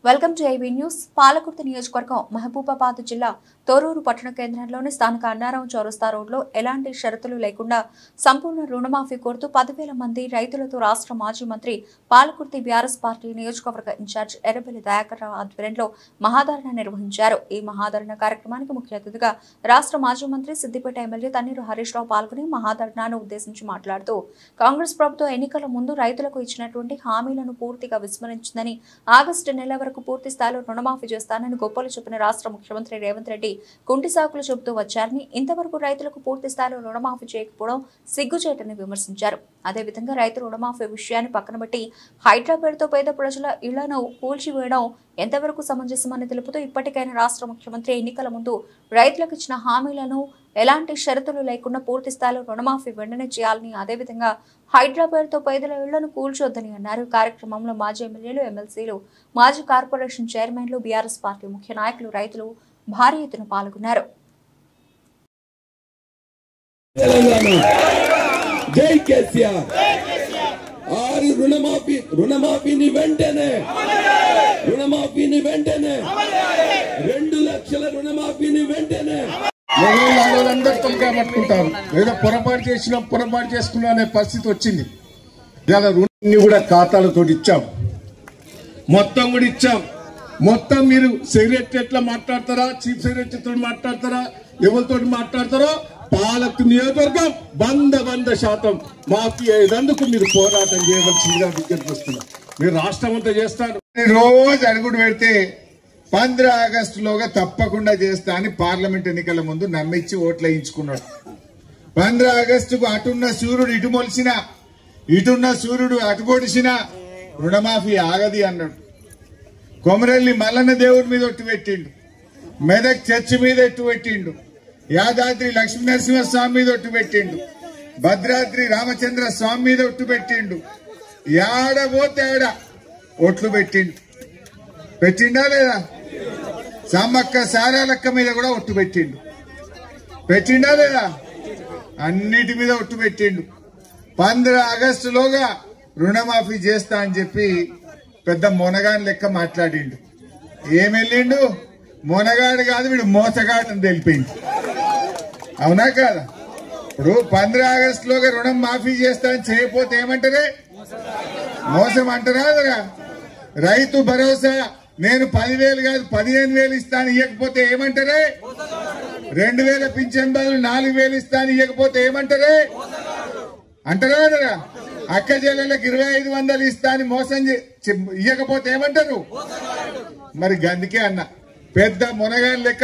Welcome to IB news. Palakurthi నియోజకవర్గం మహబూబాబాద్ జిల్లా తోరూరు పట్టణ కేంద్రంలోని స్థానిక అన్నారం చౌరస్తా రోడ్లో ఎలాంటి షరతులు లేకుండా సంపూర్ణ రుణమాఫీ కోరుతూ 10,000 మంది రైతులతో రాష్ట్ర మాజీ మంత్రి పాలకుర్తి బీఆర్ఎస్ పార్టీ నియోజకవర్గ ఇన్ఛార్జ్ ఎర్రబెల్లి దయాకర్ రావు ఆధ్వర్యంలో మహాధరణ నిర్వహించారు. ఈ మహాధరణ కార్యక్రమానికి ముఖ్య అతిథిగా రాష్ట్ర మాజీ మంత్రి సిద్దిపేట ఎమ్మెల్యే తన్నీరు హరీష్ రావు పాల్గొని మహాధరణను ఉద్దేశించి మాట్లాడుతూ కాంగ్రెస్ ప్రభుత్వం ఎన్నికల ముందు రైతులకు ఇచ్చినటువంటి హామీలను పూర్తిగా విస్మరించిందని, ఆగస్టు నెల వరకు పూర్తి స్థాయిలో రుణమాఫీ చేస్తానని గొప్పలు చెప్పిన రాష్ట్ర ముఖ్యమంత్రి రేవంత్ రెడ్డి కుంటి సాకులు చెబుతూ వచ్చారని, ఇంతవరకు రైతులకు పూర్తి స్థాయిలో రుణమాఫీ చేయకపోవడం సిగ్గుచేటని విమర్శించారు. అదేవిధంగా రైతు రుణమాఫీ విషయాన్ని పక్కన పెట్టి హైదరాబాద్తో పేద ప్రజల ఇళ్లను కూల్చివేయడం ఎంతవరకు సమంజసమని తెలుపుతూ ఇప్పటికైనా రాష్ట్ర ముఖ్యమంత్రి ఎన్నికల ముందు రైతులకు ఇచ్చిన హామీలను ఎలాంటి షరతులు లేకుండా పూర్తి స్థాయిలో రుణమాఫీ వెంటనే చేయాలని, అదేవిధంగా హైదరాబాద్తో పేదల ఇళ్లను కూల్చొద్దని అన్నారు. కార్యక్రమంలో మాజీ ఎమ్మెల్యేలు, ఎమ్మెల్సీలు, మాజీ కార్పొరేషన్ చైర్మన్లు, బీఆర్ఎస్ పార్టీ ముఖ్య నాయకులు, రైతులు భారీ ఎత్తున పాల్గొన్నారు. రుణమాఫీని వెంటనే 2 లక్షల రుణమాఫీని వెంటనే అందరితో పట్టుకుంటారు. ఏదో పొరపాటు చేసుకున్నా అనే పరిస్థితి వచ్చింది. ఇలా రుణాన్ని కూడా ఖాతాలతో ఇచ్చాం, మొత్తం కూడా ఇచ్చాం. మొత్తం మీరు సెక్రటరీ ఎట్లా మాట్లాడతారా, చీఫ్ సెక్రటరీతో మాట్లాడతారా, ఎవరితో మాట్లాడతారో పాలకు నియోజకవర్గం 100% మాఫీ అయ్యేందుకు మీరు పోరాటం చేయవలసిందిగా విజ్ఞప్తి వస్తున్నారు. మీరు రాష్ట్రం అంతా చేస్తారు. రోజు అడుగుడు పెడితే 15 ఆగస్టులోగా తప్పకుండా చేస్తా అని పార్లమెంట్ ఎన్నికల ముందు నమ్మించి ఓట్లు వేయించుకున్నాడు. 15 ఆగస్టుకు అటున్న సూర్యుడు ఇటు మొలిసిన, ఇటున్న సూర్యుడు అటు పొడిసిన రుణమాఫీ ఆగది అన్నాడు. కొమరెల్లి మల్లన్న దేవుడి మీద ఒట్టు పెట్టిండు, మెదక్ చర్చి మీద ఒట్టు పెట్టిండు, యాదాద్రి లక్ష్మీనరసింహ స్వామి మీద ఒట్టు పెట్టిండు, భద్రాద్రి రామచంద్ర స్వామి మీద ఒట్టు పెట్టిండు, ఏడబోతే ఏడ ఒట్లు పెట్టిండా లేదా? సమ్మక్క సారాలక్క మీద కూడా ఒట్టు పెట్టిండా లేదా? అన్నిటి మీద ఒట్టు పెట్టిండు. 15 ఆగస్టులోగా రుణమాఫీ చేస్తా అని చెప్పి పెద్ద మొనగాని లెక్క మాట్లాడిండు. ఏమెళ్ళిండు? మొనగాడు కాదు, వీడు మోసగాడు అని తెలిపిండు. అవునా కాదా? ఇప్పుడు 15 ఆగస్టులోగా రుణం మాఫీ చేస్తా అని చేయకపోతే ఏమంటారే? మోసం అంటారా? రైతు భరోసా నేను 10,000 కాదు 15,000 ఇస్తాను ఇవ్వకపోతే ఏమంటారే? 2,000 పింఛన్ బదులు 4,000 ఇస్తాను ఇవ్వకపోతే ఏమంటారే? అంటారా? అక్క చెల్లెలకు 2,500 ఇస్తాను మోసం ఇవ్వకపోతే ఏమంటారు? మరి గందుకే అన్న పెద్ద మునగాని లెక్క